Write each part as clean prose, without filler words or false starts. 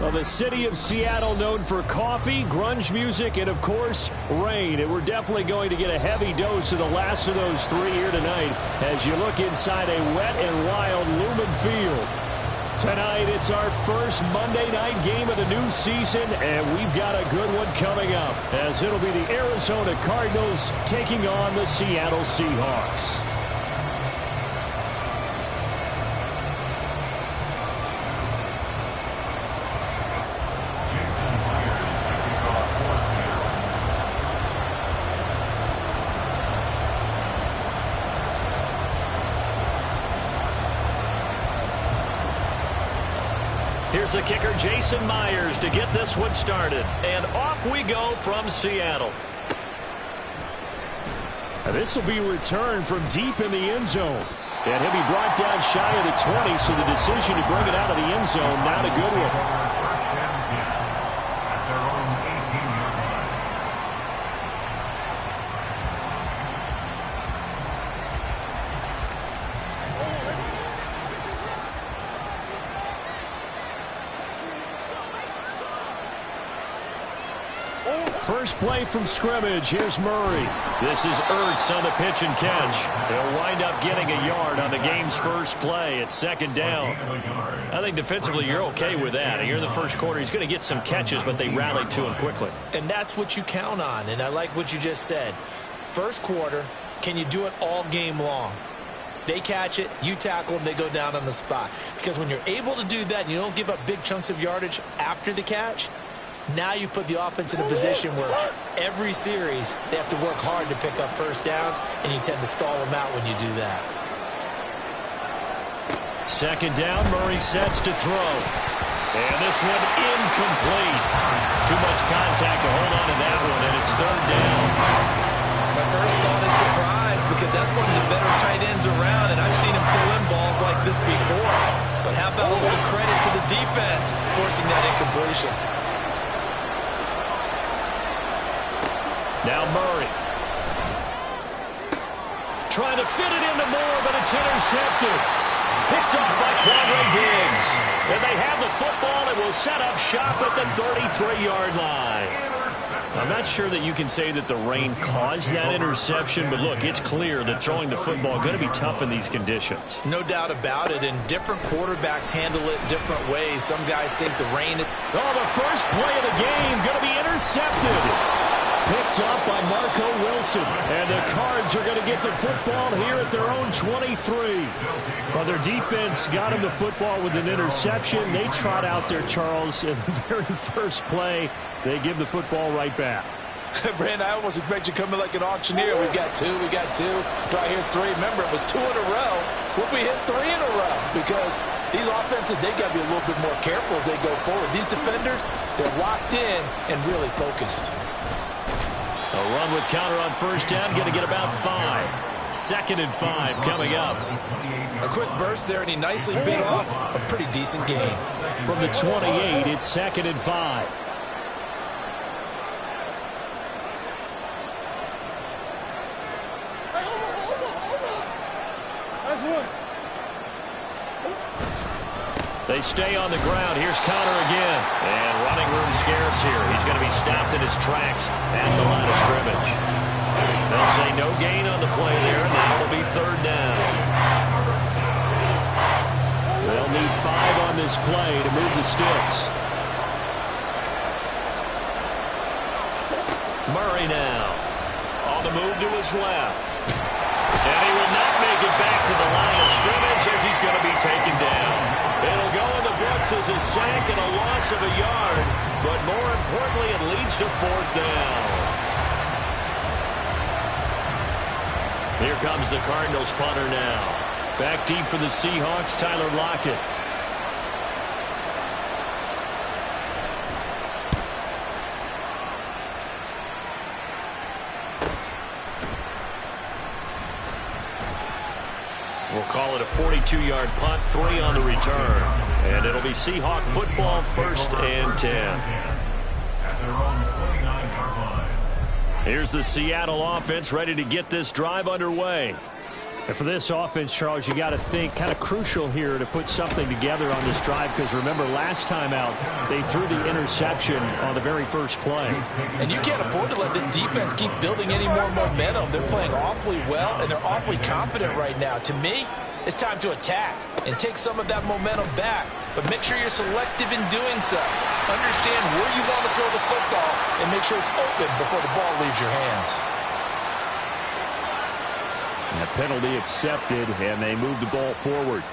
Well, the city of Seattle known for coffee, grunge music, and, of course, rain. And we're definitely going to get a heavy dose of the last of those three here tonight as you look inside a wet and wild Lumen Field. Tonight, it's our first Monday night game of the new season, and we've got a good one coming up as it'll be the Arizona Cardinals taking on the Seattle Seahawks. Here's the kicker, Jason Myers, to get this one started. And off we go from Seattle. This will be returned from deep in the end zone. And he'll be brought down shy of the 20, so the decision to bring it out of the end zone, not a good one. First play from scrimmage. Here's Murray. This is Ertz on the pitch and catch. He'll wind up getting a yard on the game's first play. It's second down. I think defensively you're okay with that. Here in the first quarter, he's going to get some catches, but they rallied to him quickly. And that's what you count on, and I like what you just said. First quarter, can you do it all game long? They catch it, you tackle them, they go down on the spot. Because when you're able to do that and you don't give up big chunks of yardage after the catch, now you put the offense in a position where every series they have to work hard to pick up first downs, and you tend to stall them out when you do that. Second down, Murray sets to throw. And this one incomplete. Too much contact to hold on to that one, and it's third down. My first thought is surprise, because that's one of the better tight ends around, and I've seen him pull in balls like this before. But how about a little credit to the defense forcing that incompletion? Now Murray. Trying to fit it into Moore, but it's intercepted. Picked off by Quandre Diggs. And they have the football and will set up shop at the 33-yard line. I'm not sure that you can say that the rain caused that interception, but look, it's clear that throwing the football is going to be tough in these conditions. No doubt about it, and different quarterbacks handle it different ways. Some guys think the rain... Oh, the first play of the game going to be intercepted. Picked up by Marco Wilson. And the Cards are going to get the football here at their own 23. Well, their defense got him the football with an interception. They trot out there, Charles, in the very first play. They give the football right back. Brand, I almost expect you to come in like an auctioneer. We got two. Do I hear three? Remember, it was two in a row. We'll be hitting three in a row because these offenses, they got to be a little bit more careful as they go forward. These defenders, they're locked in and really focused. A run with counter on first down, going to get about 5. Second and 5 coming up. A quick burst there, and he nicely bit off a pretty decent gain. From the 28, it's second and 5. They stay on the ground. Here's Conner again. And running room scarce here. He's going to be stopped in his tracks at the line of scrimmage. They'll say no gain on the play there. Now it'll be third down. They'll need 5 on this play to move the sticks. Murray now. On the move to his left. And he will not make it back to the line of scrimmage as he's going to be taken down. It'll go in the books as a sack and a loss of a yard, but more importantly, it leads to fourth down. Here comes the Cardinals punter now. Back deep for the Seahawks, Tyler Lockett. We'll call it a 42-yard punt, 3 on the return. And it'll be Seahawk football, first and 10. Here's the Seattle offense ready to get this drive underway. And for this offense, Charles, you got to think kind of crucial here to put something together on this drive, because remember last time out they threw the interception on the very first play. And you can't afford to let this defense keep building any more momentum. They're playing awfully well, and they're awfully confident right now. To me, it's time to attack and take some of that momentum back, but make sure you're selective in doing so. Understand where you want to throw the football and make sure it's open before the ball leaves your hands. And a penalty accepted, and they move the ball forward.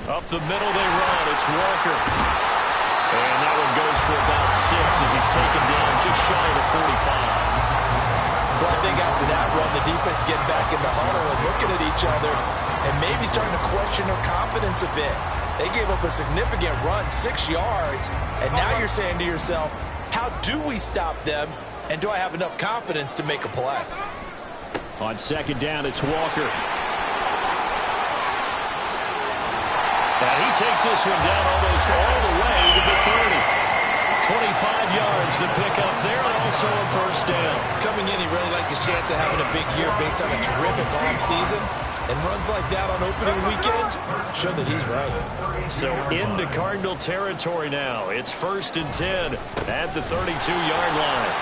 Up the middle they run. It's Walker. And that one goes for about 6 as he's taken down just shy of the 45. Well, I think after that run, the defense getting back in the huddle and looking at each other and maybe starting to question their confidence a bit. They gave up a significant run, 6 yards, and now you're saying to yourself, how do we stop them, and do I have enough confidence to make a play? On second down, it's Walker. And he takes this one down almost all the way to the 30. 25 yards to pick up there, and also a first down. Coming in, he really liked his chance of having a big year based on a terrific offseason. And runs like that on opening weekend show that he's right. So into Cardinal territory now. It's 1st and 10 at the 32-yard line.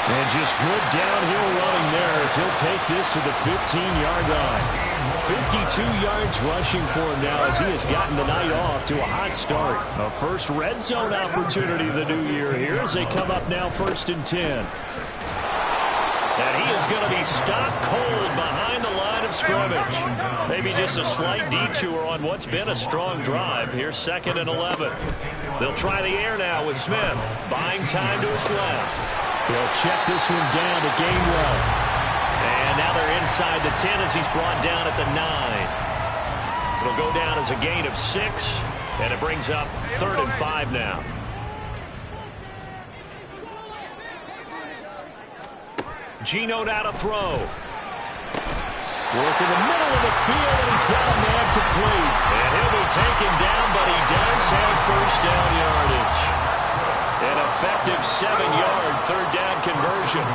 And just good downhill running there as he'll take this to the 15-yard line. 52 yards rushing for him now as he has gotten the night off to a hot start. A first red zone opportunity of the new year here as they come up now 1st and 10. And he is going to be stopped cold behind the line of scrimmage. Maybe just a slight detour on what's been a strong drive. Here's 2nd and 11. They'll try the air now with Smith. Buying time to his left. He'll check this one down to Gainwell. And now they're inside the 10 as he's brought down at the 9. It'll go down as a gain of 6, and it brings up 3rd and 5 now. Geno now to throw. Work in the middle of the field, and he's got a man complete. And he'll be taken down, but he does have first down yardage. An effective 7-yard third down conversion.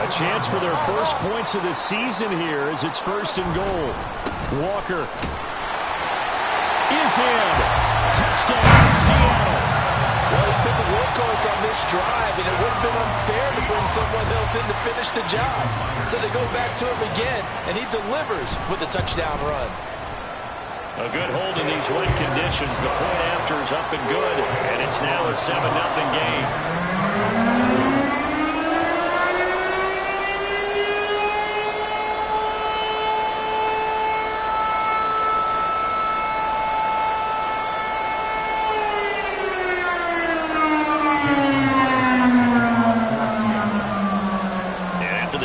A chance for their first points of the season here as it's 1st and goal. Walker is in. Touchdown, Seattle. Well, he's been the workhorse on this drive, and it would have been unfair to bring someone else in to finish the job. So they go back to him again, and he delivers with a touchdown run. A good hold in these wet conditions. The point after is up and good, and it's now a 7-0 game.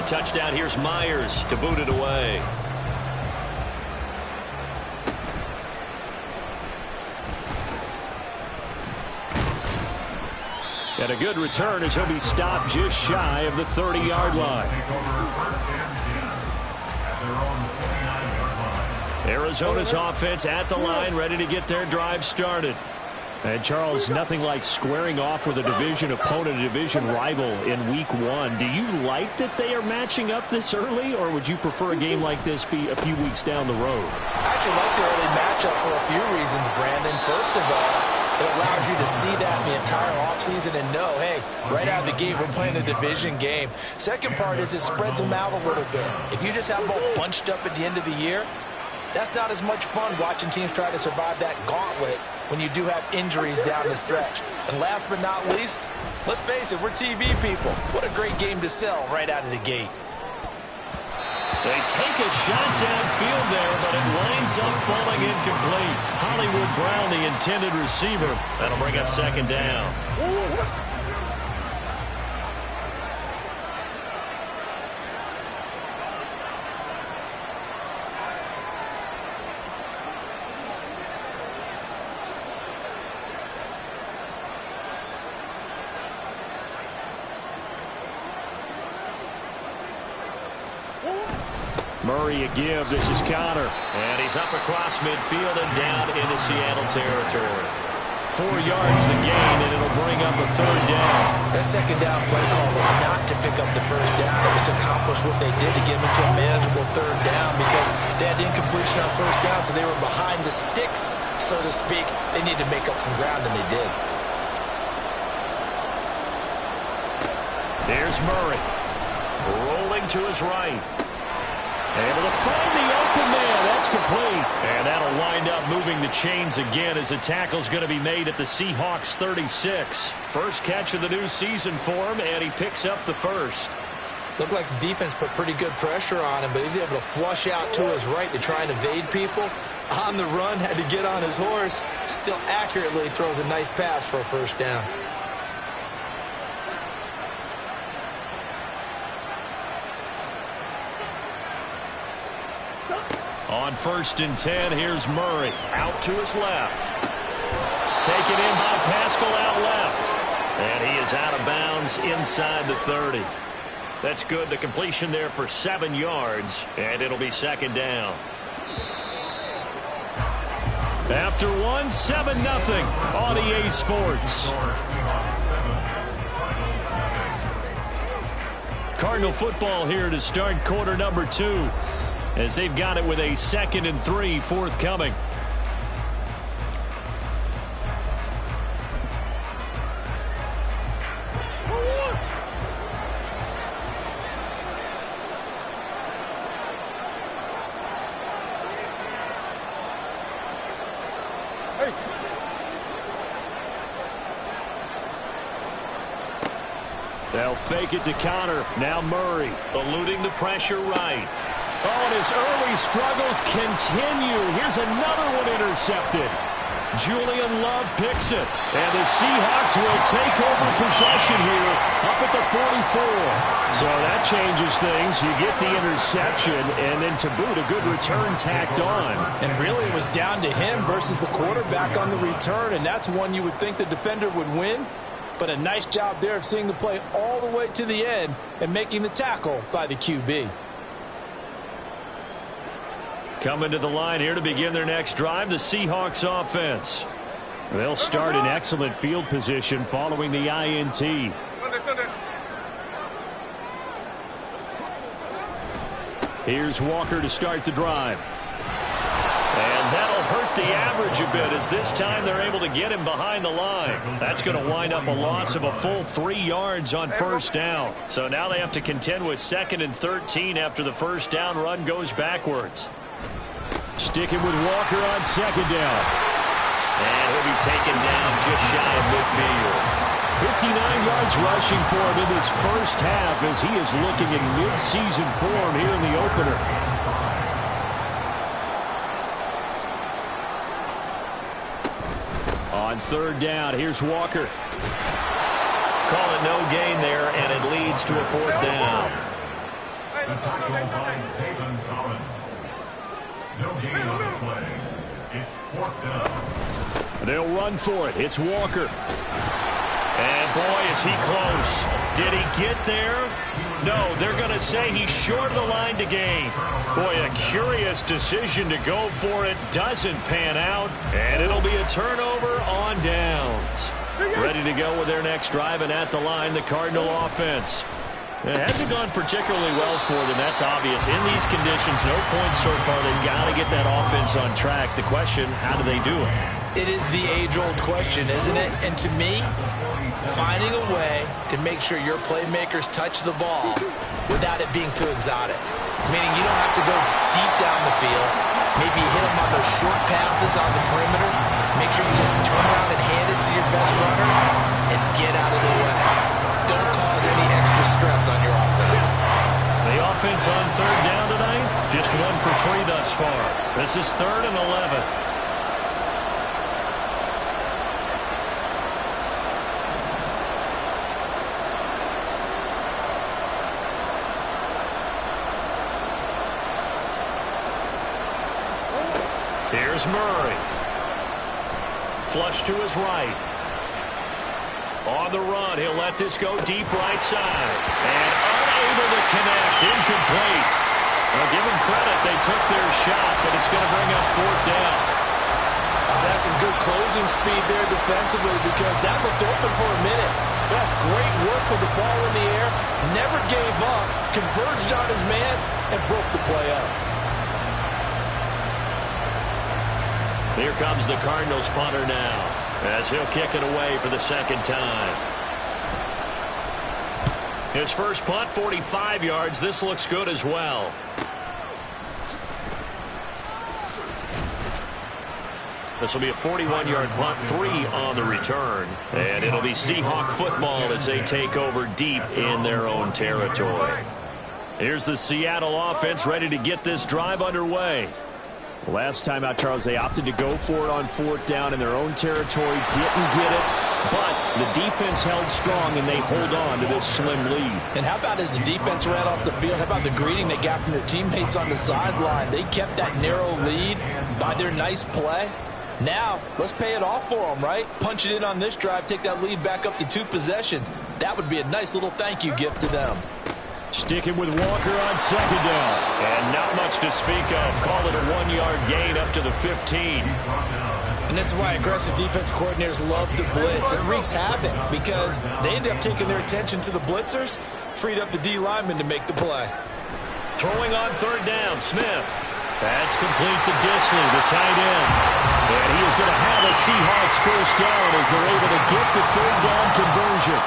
Touchdown, here's Myers to boot it away. And a good return as he'll be stopped just shy of the 30-yard line. Arizona's offense at the line, ready to get their drive started. And, Charles, nothing like squaring off with a division opponent, a division rival in Week 1. Do you like that they are matching up this early, or would you prefer a game like this be a few weeks down the road? I actually like the early matchup for a few reasons, Brandon. First of all, it allows you to see that the entire offseason and know, hey, right out of the gate, we're playing a division game. Second part is it spreads them out a little bit. If you just have them all bunched up at the end of the year, that's not as much fun watching teams try to survive that gauntlet when you do have injuries down the stretch. And last but not least, let's face it, we're TV people. What a great game to sell right out of the gate. They take a shot downfield there, but it winds up falling incomplete. Hollywood Brown, the intended receiver. That'll bring up 2nd down. Murray a give. This is Connor. And he's up across midfield and down into Seattle territory. 4 yards the gain, and it'll bring up a third down. That second down play call was not to pick up the first down. It was to accomplish what they did to get them into a manageable third down because they had incompletion on first down, so they were behind the sticks, so to speak. They needed to make up some ground, and they did. There's Murray. Rolling to his right. Able to find the open man. That's complete. And that'll wind up moving the chains again as the tackle's going to be made at the Seahawks 36. First catch of the new season for him, and he picks up the first. Looked like the defense put pretty good pressure on him, but he's able to flush out to his right to try and evade people. On the run, had to get on his horse. Still accurately throws a nice pass for a first down. On 1st and 10, here's Murray. Out to his left. Taken in by Pascal out left. And he is out of bounds inside the 30. That's good. The completion there for 7 yards. And it'll be second down. After one, 7-0 on EA Sports. Cardinal football here to start quarter number 2. As they've got it with a 2nd and 3 forthcoming. They'll fake it to Connor. Now Murray. Eluding the pressure right. Oh, and his early struggles continue. Here's another one intercepted. Julian Love picks it. And the Seahawks will take over possession here up at the 44. So that changes things. You get the interception, and then to boot, a good return tacked on. And really it was down to him versus the quarterback on the return, and that's one you would think the defender would win. But a nice job there of seeing the play all the way to the end and making the tackle by the QB. Coming to the line here to begin their next drive, the Seahawks offense. They'll start in excellent field position following the INT. Here's Walker to start the drive. And that'll hurt the average a bit as this time they're able to get him behind the line. That's going to wind up a loss of a full 3 yards on first down. So now they have to contend with 2nd and 13 after the first down run goes backwards. Sticking with Walker on 2nd down. And he'll be taken down just shy of midfield. 59 yards rushing for him in this first half as he is looking in mid-season form here in the opener. On 3rd down, here's Walker. Call it no gain there, and it leads to a 4th down. No gain on the play. It's 4th down. They'll run for it. It's Walker. And boy, is he close. Did he get there? No, they're going to say he's short of the line to gain. Boy, a curious decision to go for it. Doesn't pan out. And it'll be a turnover on downs. Ready to go with their next drive, and at the line, the Cardinal offense. It hasn't gone particularly well for them. That's obvious. In these conditions, no points so far. They've got to get that offense on track. The question, how do they do it? It is the age-old question, isn't it? And to me, finding a way to make sure your playmakers touch the ball without it being too exotic. Meaning you don't have to go deep down the field. Maybe hit them on those short passes on the perimeter. Make sure you just turn around and hand it to your best runner and get out of the way. Don't cause any extra stress on your offense. The offense on 3rd down tonight, just 1 for 3 thus far. This is 3rd and 11. Here's Murray. Flush to his right. On the run, he'll let this go deep right side. And unable to connect, incomplete. Well, give them credit. They took their shot, but it's going to bring up fourth down. That's some good closing speed there defensively because that looked open for a minute. That's great work with the ball in the air. Never gave up, converged on his man, and broke the play up. Here comes the Cardinals punter now, as he'll kick it away for the second time. His first punt, 45 yards. This looks good as well. This will be a 41-yard punt, 3 on the return. And it'll be Seahawk football as they take over deep in their own territory. Here's the Seattle offense ready to get this drive underway. Last time out, Charles, they opted to go for it on fourth down in their own territory. Didn't get it, but the defense held strong, and they hold on to this slim lead. And how about as the defense ran off the field, how about the greeting they got from their teammates on the sideline? They kept that narrow lead by their nice play. Now, let's pay it off for them, right? Punch it in on this drive, take that lead back up to 2 possessions. That would be a nice little thank you gift to them. Sticking with Walker on second down. And not much to speak of. Call it a 1-yard gain up to the 15. And this is why aggressive defense coordinators love to blitz. It wreaks havoc because they end up taking their attention to the blitzers, freed up the D lineman to make the play. Throwing on third down, Smith. That's complete to Disley, the tight end. And he is going to have a Seahawks first down as they're able to get the third down conversion.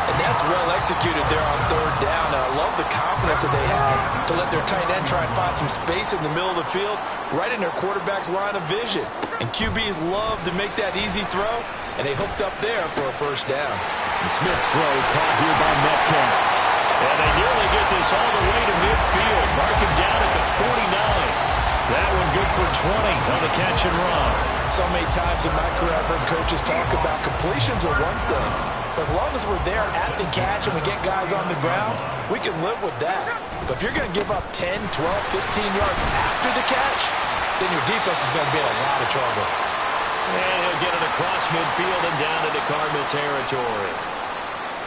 And that's well executed there on third down. And I love the confidence that they had to let their tight end try and find some space in the middle of the field, right in their quarterback's line of vision. And QBs love to make that easy throw, and they hooked up there for a first down. And Smith's throw caught here by Metcalf. And they nearly get this all the way to midfield. Mark him down at the 49. That one good for 20 on the catch and run. So many times in my career I've heard coaches talk about completions are one thing. As long as we're there at the catch and we get guys on the ground, we can live with that. But if you're going to give up 10, 12, 15 yards after the catch, then your defense is going to be in a lot of trouble. And he'll get it across midfield and down into Cardinal territory.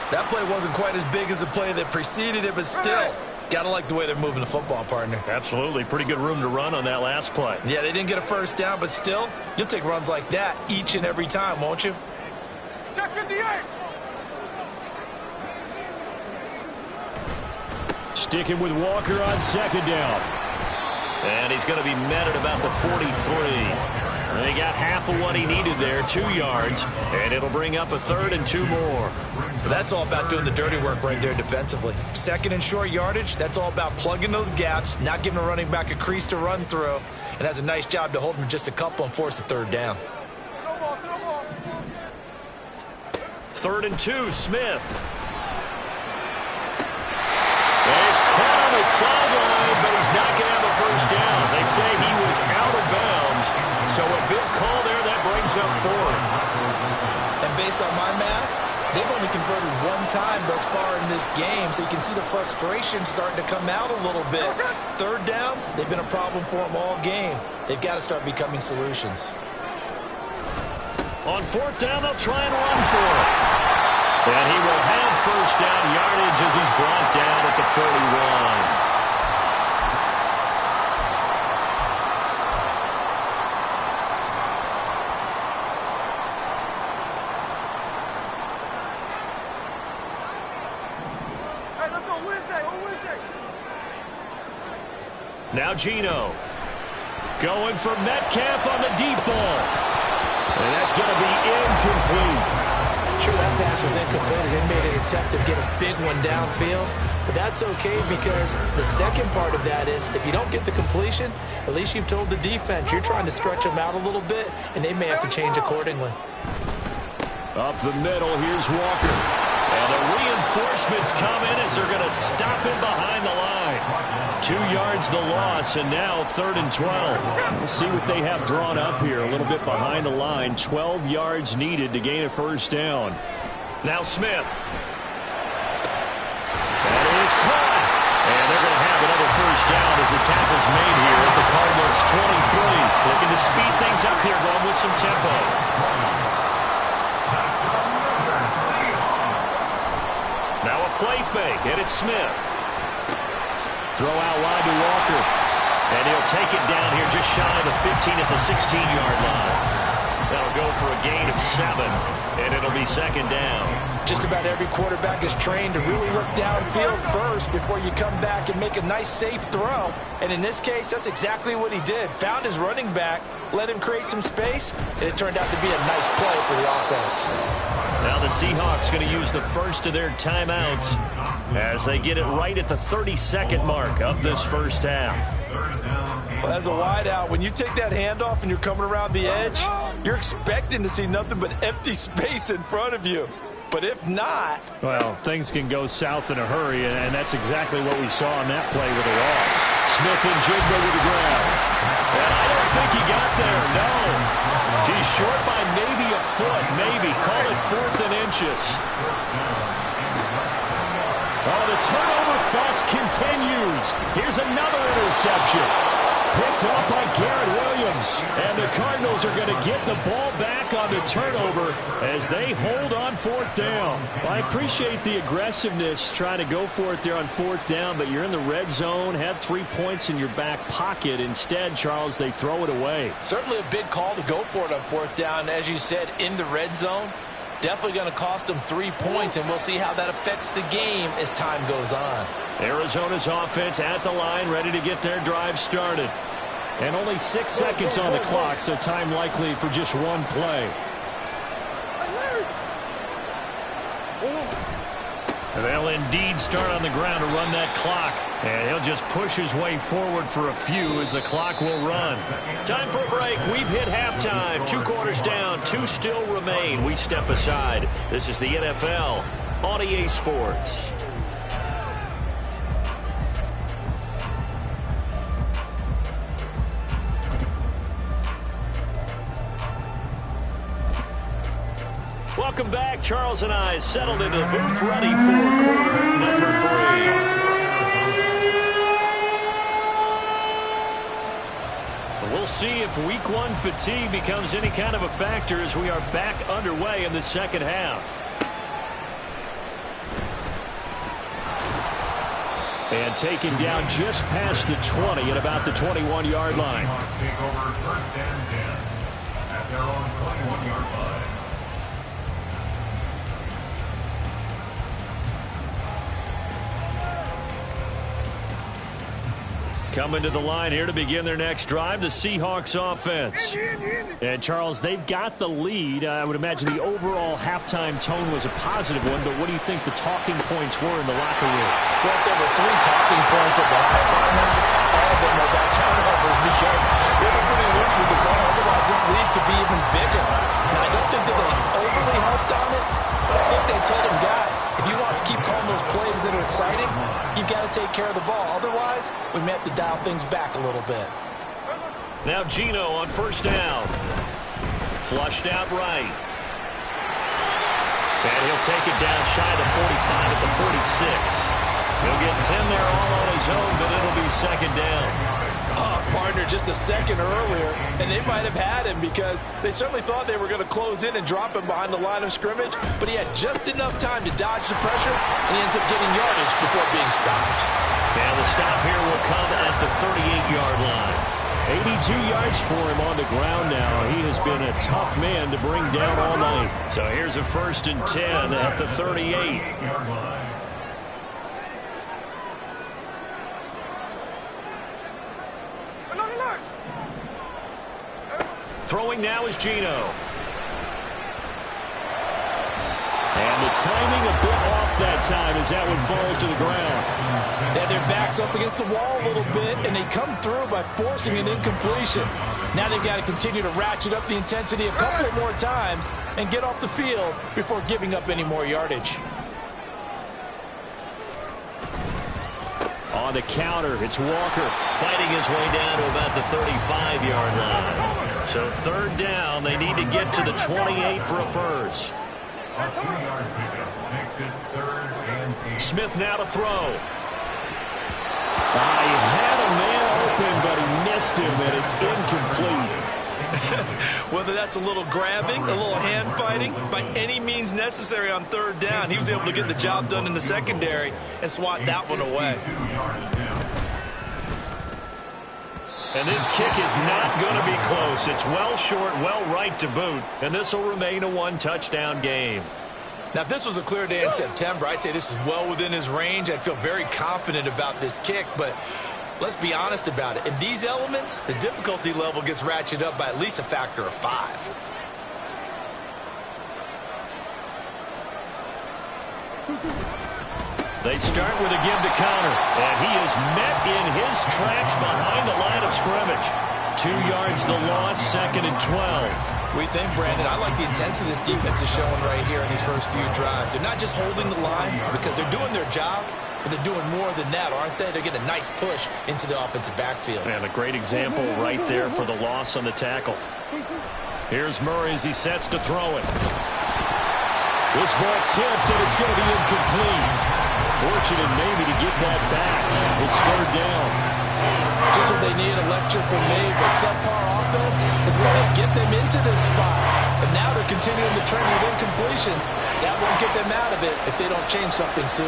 That play wasn't quite as big as the play that preceded it, but still, got to like the way they're moving the football, partner. Absolutely. Pretty good room to run on that last play. Yeah, they didn't get a first down, but still, you'll take runs like that each and every time, won't you? Check 58. Sticking with Walker on second down. And he's going to be met at about the 43. They got half of what he needed there, 2 yards, and it'll bring up a third and 2 more. That's all about doing the dirty work right there defensively. Second and short yardage, that's all about plugging those gaps, not giving a running back a crease to run through, and has a nice job to hold him just a couple and force a third down. 3rd and 2, Smith. He's caught on the sideline, but he's not going to have a first down. They say he was out of bounds, so a big call there that brings up 4th. And based on my math, they've only converted 1 time thus far in this game, so you can see the frustration starting to come out a little bit. Third downs, they've been a problem for them all game. They've got to start becoming solutions. On 4th down, they'll try and run for it. And he will have first down yardage as he's brought down at the 41. Now Geno going for Metcalf on the deep ball. And that's going to be incomplete. Sure, that pass was incomplete as they made an attempt to get a big one downfield. But that's okay because the second part of that is if you don't get the completion, at least you've told the defense you're trying to stretch them out a little bit, and they may have to change accordingly. Up the middle, here's Walker. And the reinforcements come in as they're going to stop him behind the line. 2 yards the loss, and now 3rd and 12. We'll see what they have drawn up here. A little bit behind the line. 12 yards needed to gain a first down. Now Smith. That is caught. And they're going to have another first down as the tackle's made here at the Cardinals' 23. Looking to speed things up here, going with some tempo. Now a play fake, and it's Smith. Throw out wide to Walker. And he'll take it down here just shy of the 15 at the 16-yard line. That'll go for a gain of 7, and it'll be second down. Just about every quarterback is trained to really look downfield first before you come back and make a nice, safe throw. And in this case, that's exactly what he did. Found his running back, let him create some space, and it turned out to be a nice play for the offense. Now the Seahawks going to use the first of their timeouts as they get it right at the 30-second mark of this first half. Well, as a wideout, when you take that handoff and you're coming around the edge, you're expecting to see nothing but empty space in front of you. But if not... Well, things can go south in a hurry, and that's exactly what we saw on that play with a loss. Smith and Jigba with the ground. And I don't think he got there, no. He's short by maybe a foot, maybe. Call it 4th and inches. Oh, the turnover fuss continues. Here's another interception. Picked up by Garrett Williams. And the Cardinals are going to get the ball back on the turnover as they hold on 4th down. Well, I appreciate the aggressiveness trying to go for it there on 4th down, but you're in the red zone, had 3 points in your back pocket. Instead, Charles, they throw it away. Certainly a big call to go for it on 4th down. As you said, in the red zone. Definitely going to cost them 3 points, and we'll see how that affects the game as time goes on. Arizona's offense at the line, ready to get their drive started. And only 6 seconds on the clock, so time likely for just one play. And they'll indeed start on the ground to run that clock. And he'll just push his way forward for a few as the clock will run. Time for a break. We've hit halftime. 2 quarters down. 2 still remain. We step aside. This is the NFL on EA Sports. Welcome back. Charles and I settled into the booth, ready for quarter number 3. We'll see if week 1 fatigue becomes any kind of a factor as we are back underway in the second half. And taken down just past the 20 at about the 21-yard line. Take over 1st and 10 at their own 21-yard line. Coming to the line here to begin their next drive, the Seahawks offense. And, Charles, they've got the lead. I would imagine the overall halftime tone was a positive one, but what do you think the talking points were in the locker room? Well, there were 3 talking points at the halftime. All of them were about turnovers because they were pretty loose with the ball. Otherwise, this lead could be even bigger. Now, I don't think that they overly helped on it, but I think they told them, guys, if you want to keep calling those plays that are exciting, you've got to take care of the ball. Otherwise, we may have to dial things back a little bit. Now Geno on 1st down. Flushed out right. And he'll take it down shy of the 45 at the 46. He'll get 10 there all on his own, but it'll be second down. Partner just a second earlier, and they might have had him because they certainly thought they were going to close in and drop him behind the line of scrimmage, but he had just enough time to dodge the pressure, and he ends up getting yardage before being stopped. And the stop here will come at the 38-yard line. 82 yards for him on the ground now. He has been a tough man to bring down all night. So here's a 1st and 10 at the 38. Throwing now is Geno. And the timing a bit off that time as that one falls to the ground. Yeah, their backs up against the wall a little bit, and they come through by forcing an incompletion. Now they've got to continue to ratchet up the intensity a couple more times and get off the field before giving up any more yardage. On the counter, it's Walker fighting his way down to about the 35-yard line. So 3rd down, they need to get to the 28 for a first. A 2-yard pickup makes it 3rd and 8. Smith now to throw. He had a man open, but he missed him, and it's incomplete. Whether that's a little grabbing, a little hand fighting, by any means necessary on 3rd down, he was able to get the job done in the secondary and swat that one away. And this kick is not going to be close. It's well short, well right to boot. And this will remain a one-touchdown game. Now, if this was a clear day in September, I'd say this is well within his range. I'd feel very confident about this kick, but let's be honest about it. In these elements, the difficulty level gets ratcheted up by at least a factor of 5. They start with a give to counter, and he is met in his tracks behind the line of scrimmage. 2 yards the loss, 2nd and 12. We think, Brandon, I like the intensity this defense is showing right here in these first few drives. They're not just holding the line because they're doing their job, but they're doing more than that, aren't they? They're getting a nice push into the offensive backfield. And a great example right there for the loss on the tackle. Here's Murray as he sets to throw it. This ball tipped, and it's going to be incomplete. Fortunate maybe to get that back. It's 3rd down. Just what they need, a lecture from me, but subpar offense is what helped get them into this spot. But now they're continuing the trend with incompletions. That won't get them out of it if they don't change something soon.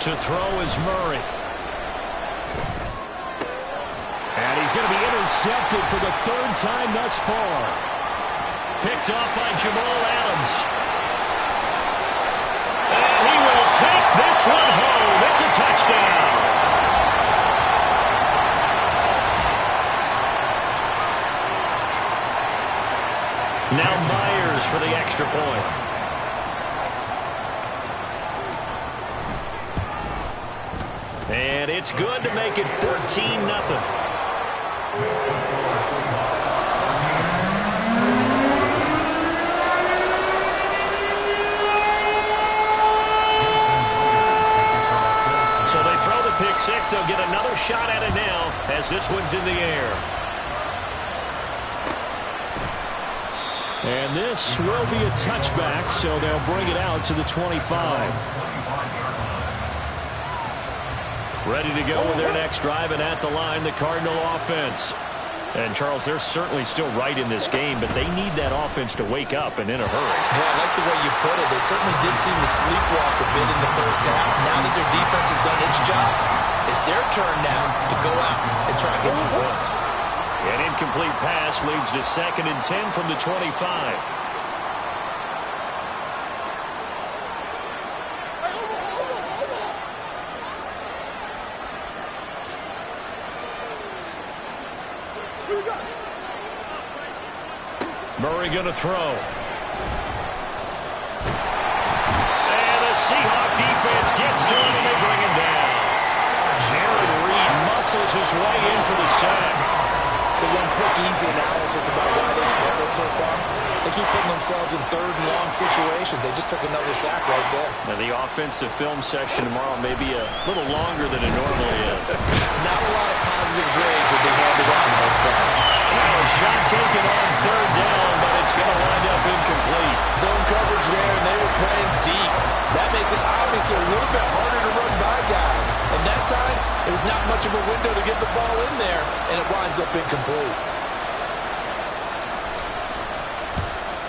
To throw is Murray. And he's going to be intercepted for the 3rd time thus far. Picked off by Jamal Adams. And he will take this one home. It's a touchdown. Now Myers for the extra point. And it's good to make it 14-0. So they throw the pick six. They'll get another shot at it now as this one's in the air. And this will be a touchback, so they'll bring it out to the 25. Ready to go with their next drive, and at the line, the Cardinal offense. And, Charles, they're certainly still right in this game, but they need that offense to wake up and in a hurry. Yeah, I like the way you put it. They certainly did seem to sleepwalk a bit in the first half. Now that their defense has done its job, it's their turn now to go out and try and get some points. An incomplete pass leads to 2nd and 10 from the 25. Murray going to throw. And the Seahawk defense gets to him and they bring him down. Jared Reed muscles his way in for the sack. So one quick, easy analysis about why they struggled so far. They keep putting themselves in 3rd and long situations. They just took another sack right there. Now the offensive film session tomorrow may be a little longer than it normally is. Not a lot of positive grades will be handed out thus far. Now a shot taken on 3rd down, but it's going to wind up incomplete. Zone coverage there, and they were playing deep. That makes it obviously a little bit harder to run by guys. And that time, it was not much of a window to get the ball in there, and it winds up incomplete.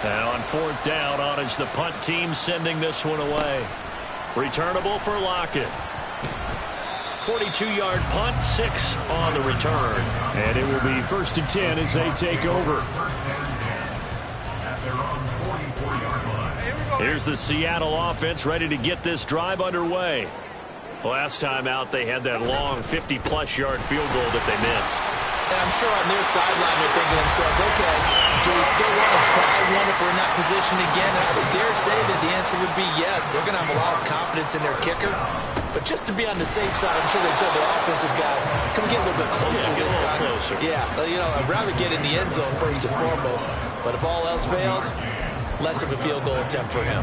And on 4th down, on is the punt team sending this one away. Returnable for Lockett. 42-yard punt, 6 on the return. And it will be 1st and 10 as they take over. Here's the Seattle offense ready to get this drive underway. Last time out, they had that long 50-plus yard field goal that they missed. And I'm sure on their sideline they're thinking to themselves, okay, do we still want to try one if we're in that position again? And I would dare say that the answer would be yes. They're going to have a lot of confidence in their kicker. But just to be on the safe side, I'm sure they told the offensive guys, can we get a little bit closer this time? Closer. Yeah, you know, I'd rather get in the end zone first and foremost. But if all else fails, less of a field goal attempt for him.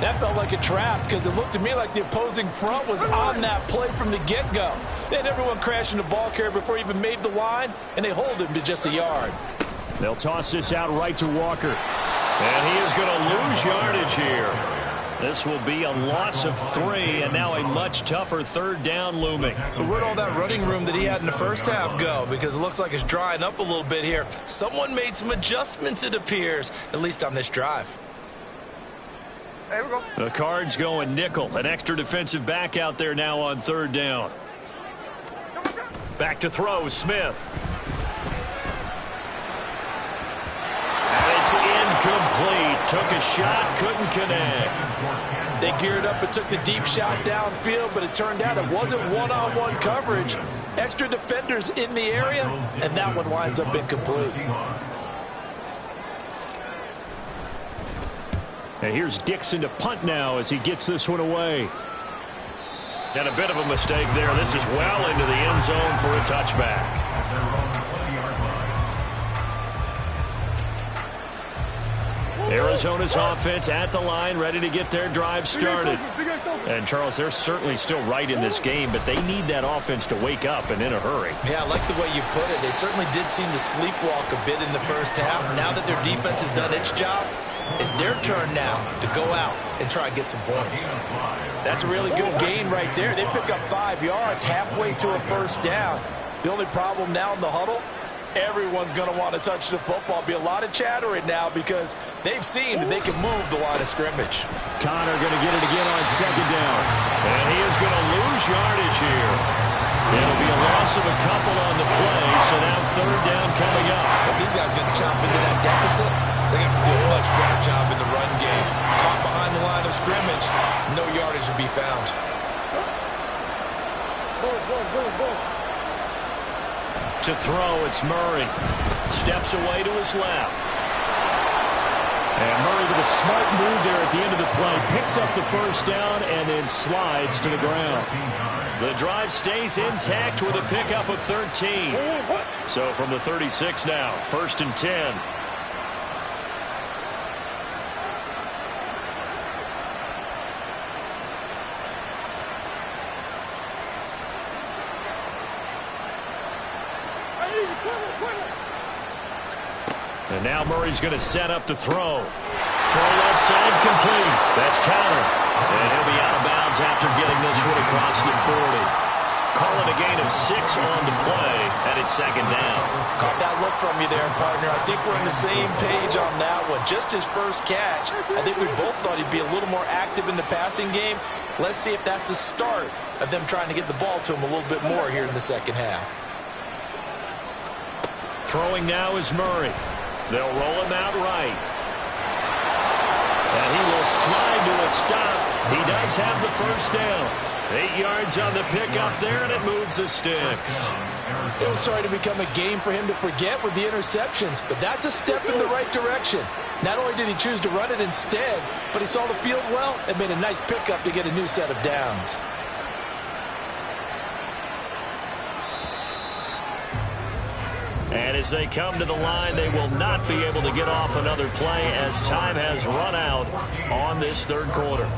That felt like a trap because it looked to me like the opposing front was on that play from the get-go. They had everyone crashing the ball carrier before he even made the line, and they hold him to just a yard. They'll toss this out right to Walker. And he is going to lose yardage here. This will be a loss of 3, and now a much tougher 3rd down looming. So where'd all that running room that he had in the first half go? Because it looks like it's drying up a little bit here. Someone made some adjustments, it appears, at least on this drive. The Cards going nickel. An extra defensive back out there now on third down. Back to throw, Smith. And it's incomplete. Took a shot, couldn't connect. They geared up and took the deep shot downfield, but it turned out it wasn't one-on-one coverage. Extra defenders in the area, and that one winds up incomplete. And here's Dixon to punt now as he gets this one away. And a bit of a mistake there. This is well into the end zone for a touchback. Arizona's offense at the line, ready to get their drive started. And, Charles, they're certainly still right in this game, but they need that offense to wake up and in a hurry. Yeah, I like the way you put it. They certainly did seem to sleepwalk a bit in the first half. Now that their defense has done its job, it's their turn now to go out and try and get some points. That's a really good gain right there. They pick up 5 yards halfway to a first down. The only problem now in the huddle, everyone's going to want to touch the football. Be a lot of chattering now because they've seen that they can move the line of scrimmage. Connor going to get it again on second down. And he is going to lose yardage here. It'll be a loss of a couple on the play, so now third down coming up. If these guys going to chop into that deficit, they got to do a much better job in the run game. Caught behind the line of scrimmage, no yardage will be found. To throw, it's Murray. Steps away to his left. And Murray with a smart move there at the end of the play. Picks up the first down and then slides to the ground. The drive stays intact with a pickup of 13. So from the 36 now, 1st and 10. And now Murray's going to set up to throw. Throw left side complete. That's Connor. And he'll be out of bounds after getting this one across the 40. Calling a gain of 6 on the play, and it's second down. Caught that look from you there, partner. I think we're on the same page on that one. Just his first catch. I think we both thought he'd be a little more active in the passing game. Let's see if that's the start of them trying to get the ball to him a little bit more here in the second half. Throwing now is Murray. They'll roll him out right. And he will slide to a stop. He does have the first down. 8 yards on the pickup there, and it moves the sticks. It was starting to become a game for him to forget with the interceptions, but that's a step in the right direction. Not only did he choose to run it instead, but he saw the field well and made a nice pickup to get a new set of downs. And as they come to the line, they will not be able to get off another play as time has run out on this third quarter.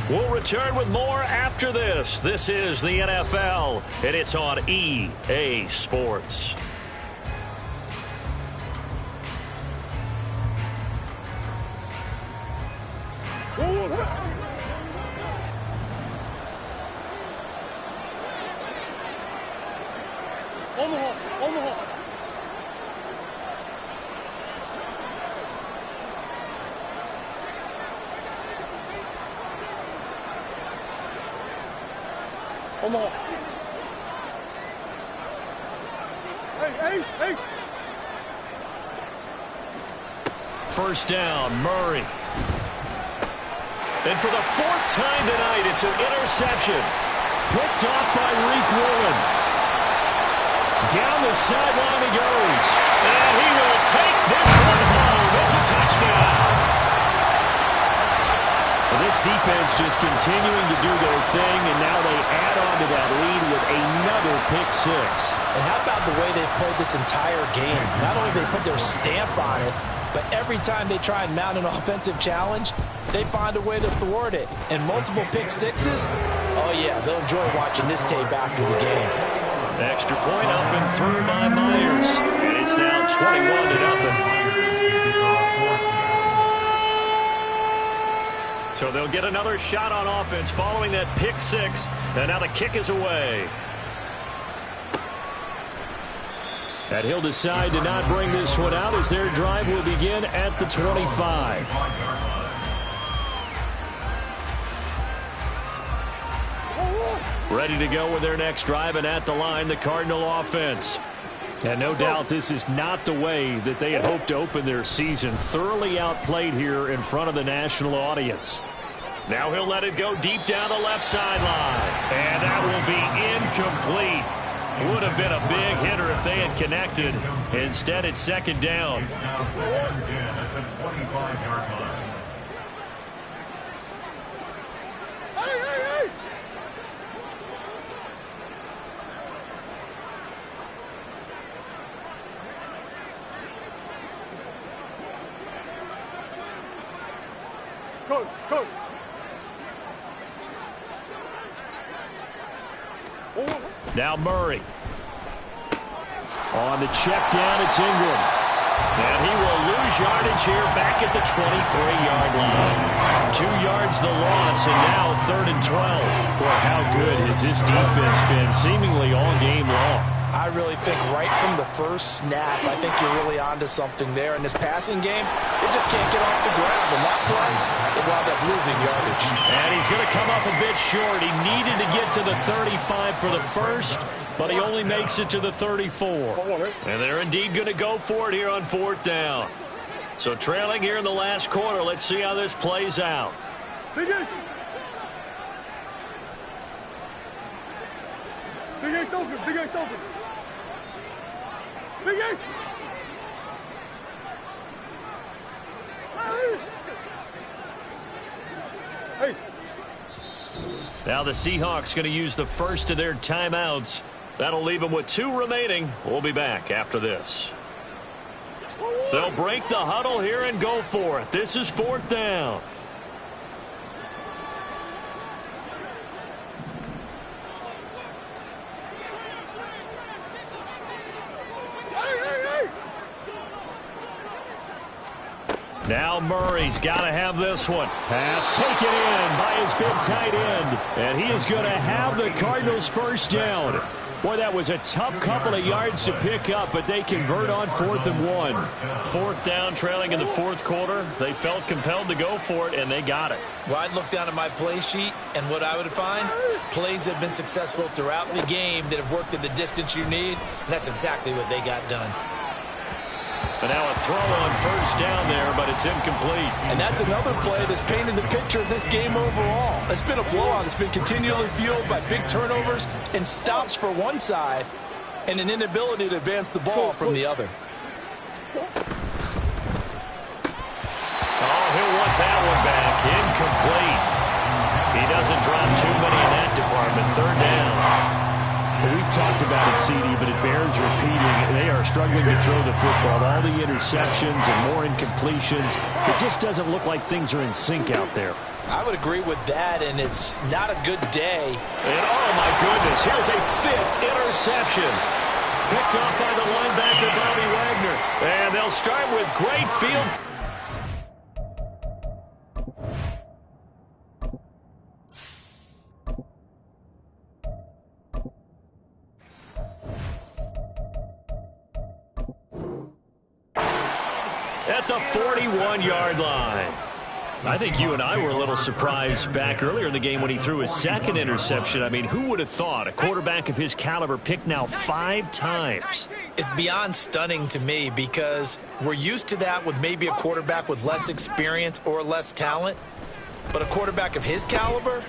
We'll return with more after this. This is the NFL, and it's on EA Sports. First down, Murray. And for the 4th time tonight, it's an interception. Picked off by Reek Woolen. Down the sideline he goes. And he will take this one home. It's a touchdown. This defense just continuing to do their thing, and now they add on to that lead with another pick 6. And how about the way they've played this entire game? Not only they put their stamp on it, but every time they try and mount an offensive challenge, they find a way to thwart it. And multiple pick 6s, oh yeah, they'll enjoy watching this tape after the game. Extra point up and through by Myers. And it's now 21-0. So they'll get another shot on offense following that pick 6. And now the kick is away. And he'll decide to not bring this one out as their drive will begin at the 25. Ready to go with their next drive, and at the line, the Cardinal offense. And no doubt this is not the way that they had hoped to open their season. Thoroughly outplayed here in front of the national audience. Now he'll let it go deep down the left sideline. And that will be incomplete. Would have been a big hitter if they had connected. Instead, it's second down. It's now 4th and 10 at the 25-yard line. Coach. Now Murray. On the check down, it's Ingram. And he will lose yardage here back at the 23-yard line. 2 yards the loss, and now 3rd and 12. Well, how good has this defense been seemingly all game long? I really think right from the first snap, I think you're really onto something there. In this passing game, it just can't get off the ground. And that play, it wound up losing yardage. And he's going to come up a bit short. He needed to get to the 35 for the first, but he only makes it to the 34. And they're indeed going to go for it here on 4th down. So trailing here in the last quarter, let's see how this plays out. Big Ace open. Big Ace. Ace. Now the Seahawks going to use the first of their timeouts. That'll leave them with 2 remaining. We'll be back after this. They'll break the huddle here and go for it. This is 4th down. Now Murray's got to have this one. Pass taken in by his big tight end. And he is going to have the Cardinals' first down. Boy, that was a tough couple of yards to pick up, but they convert on 4th and 1. 4th down, trailing in the 4th quarter. They felt compelled to go for it, and they got it. Well, I'd look down at my play sheet, and what I would find, plays that have been successful throughout the game that have worked at the distance you need, and that's exactly what they got done. But now a throw on 1st down there, but it's incomplete. And that's another play that's painted the picture of this game overall. It's been a blowout. It's been continually fueled by big turnovers and stops for one side and an inability to advance the ball from the other. Oh, he'll want that one back. Incomplete. He doesn't drop too many in that department. 3rd down. Well, we've talked about it, CD, but it bears repeating. They are struggling to throw the football. All the interceptions and more incompletions. It just doesn't look like things are in sync out there. I would agree with that, and it's not a good day. And oh, my goodness, here's a 5th interception. Picked off by the linebacker, Bobby Wagner. And they'll start with great field. At the 41-yard line. I think you and I were a little surprised back earlier in the game when he threw his 2nd interception. I mean, who would have thought a quarterback of his caliber picked now 5 times? It's beyond stunning to me because we're used to that with maybe a quarterback with less experience or less talent. But a quarterback of his caliber,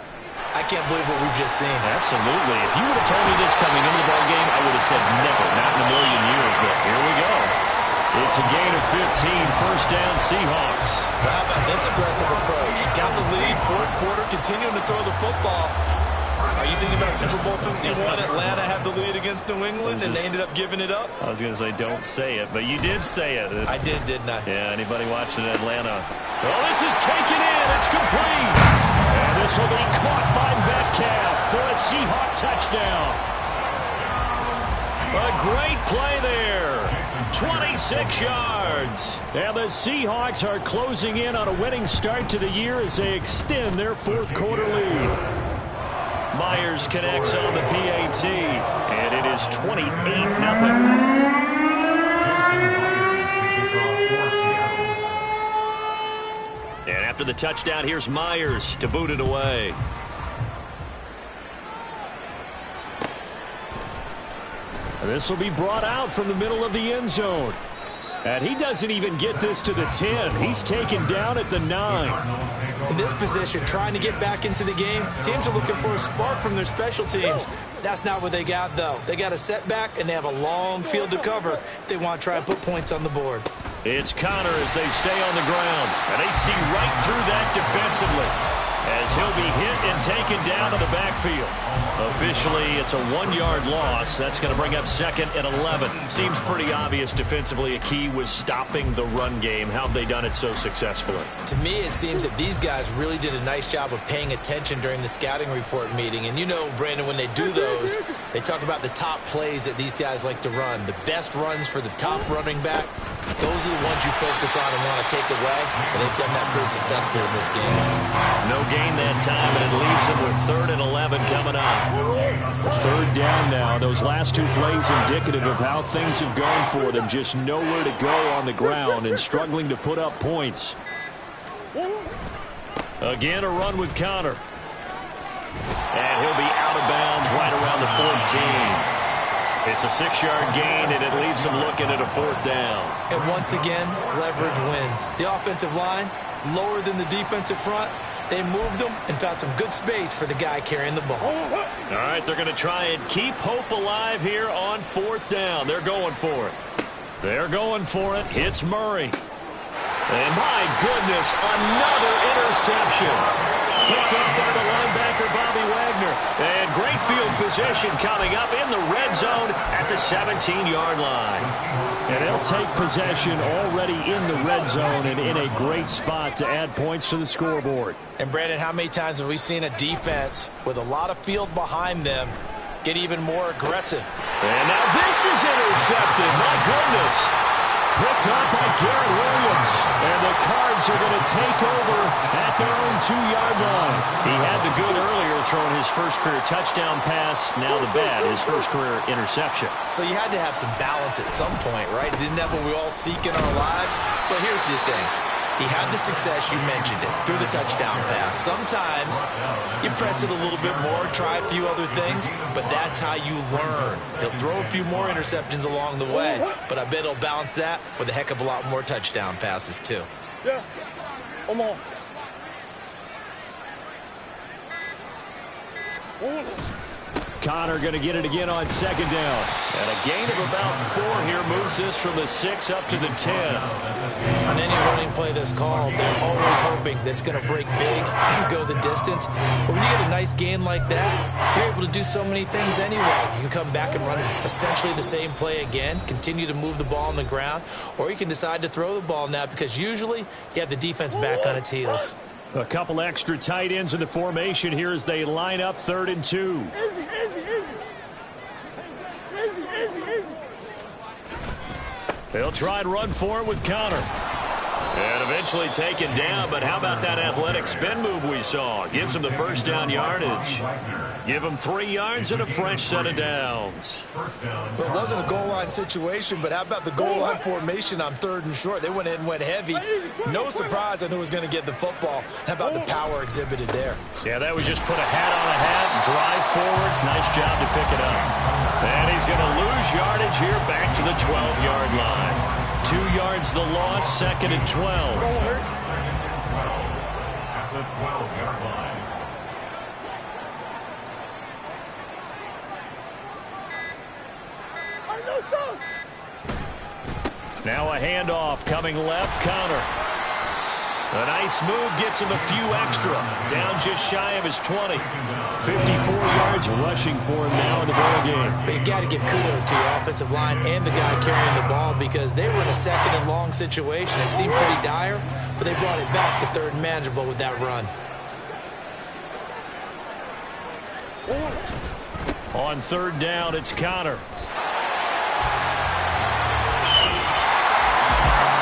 I can't believe what we've just seen. Absolutely. If you would have told me this coming into the ball game, I would have said never, not in a million years. But here we go. It's a gain of 15, 1st down Seahawks. Well, how about this aggressive approach? Got the lead, 4th quarter, continuing to throw the football. Are you thinking about Super Bowl 51? Atlanta had the lead against New England, and they ended up giving it up? I was going to say, don't say it, but you did say it. I did, didn't I? Yeah, anybody watching Atlanta? Well, this is taken in. It's complete. And this will be caught by Metcalf for a Seahawk touchdown. A great play there. 26 yards. And the Seahawks are closing in on a winning start to the year as they extend their 4th quarter lead. Myers connects on the PAT, and it is 28-0. And after the touchdown, here's Myers to boot it away. This will be brought out from the middle of the end zone. And he doesn't even get this to the 10. He's taken down at the 9. In this position, trying to get back into the game, teams are looking for a spark from their special teams. That's not what they got, though. They got a setback, and they have a long field to cover if they want to try and put points on the board. It's Connor as they stay on the ground. And they see right through that defensively as he'll be hit and taken down in the backfield. Officially, it's a 1-yard loss. That's going to bring up 2nd and 11. Seems pretty obvious defensively a key was stopping the run game. How have they done it so successfully? To me, it seems that these guys really did a nice job of paying attention during the scouting report meeting. And you know, Brandon, when they do those, they talk about the top plays that these guys like to run. The best runs for the top running back, those are the ones you focus on and want to take away. And they've done that pretty successfully in this game. No gain that time, and it leaves them with 3rd and 11 coming up. 3rd down now. Those last 2 plays indicative of how things have gone for them. Just nowhere to go on the ground and struggling to put up points. Again, a run with Connor. And he'll be out of bounds right around the 14. It's a 6-yard gain, and it leaves them looking at a 4th down. And once again, leverage wins. The offensive line, lower than the defensive front. They moved them and found some good space for the guy carrying the ball. All right, they're going to try and keep hope alive here on 4th down. They're going for it. They're going for it. Hits Murray. And my goodness, another interception. Picked up by the linebacker, Bobby Wagner. And great field position coming up in the red zone at the 17-yard line. And they'll take possession already in the red zone and in a great spot to add points to the scoreboard. And, Brandon, how many times have we seen a defense with a lot of field behind them get even more aggressive? And now this is intercepted. My goodness. Picked up by Garrett Williams. And the Cards are going to take over at their own 2-yard line. He had the good earlier, throwing his first career touchdown pass. Now the bad, his first career interception. So you had to have some balance at some point, right? Isn't that what we all seek in our lives? But here's the thing. He had the success, you mentioned it, through the touchdown pass. Sometimes you press it a little bit more, try a few other things, but that's how you learn. He'll throw a few more interceptions along the way, but I bet he'll balance that with a heck of a lot more touchdown passes, too. Yeah. Come on. Connor going to get it again on 2nd down. And a gain of about 4 here moves this from the 6 up to the 10. On any running play that's called, they're always hoping that it's going to break big and go the distance. But when you get a nice gain like that, you're able to do so many things anyway. You can come back and run essentially the same play again, continue to move the ball on the ground, or you can decide to throw the ball now because usually you have the defense back on its heels. A couple extra tight ends in the formation here as they line up 3rd and 2. They'll try and run for it with Connor. And eventually taken down, but how about that athletic spin move we saw? Gives him the 1st down yardage. Give him 3 yards and a fresh set of downs. It wasn't a goal line situation, but how about the goal line formation on 3rd and short? They went in and went heavy. No surprise on who was going to get the football. How about the power exhibited there? Yeah, that was just put a hat on a hat, drive forward. Nice job to pick it up. And he's going to lose yardage here back to the 12-yard line. 2 yards the loss, 2nd and 12. At the 12-yard line. Now a handoff coming left, Connor. A nice move gets him a few extra. Down just shy of his 20. 54 yards rushing for him now in the ball game. But you got to give kudos to your offensive line and the guy carrying the ball because they were in a 2nd and long situation. It seemed pretty dire, but they brought it back to 3rd and manageable with that run. On 3rd down, it's Connor.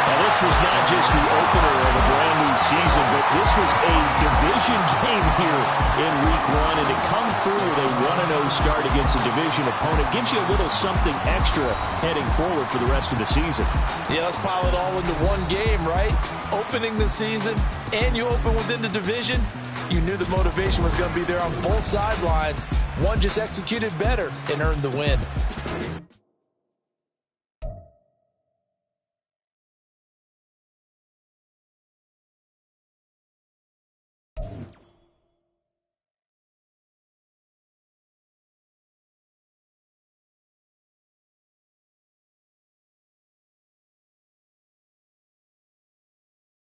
Now, this was not just the opener of a brand new season, but this was a division game here in Week 1, and to come through with a 1-0 start against a division opponent gives you a little something extra heading forward for the rest of the season. Yeah, let's pile it all into one game, right? Opening the season, and you open within the division. You knew the motivation was going to be there on both sidelines. One just executed better and earned the win.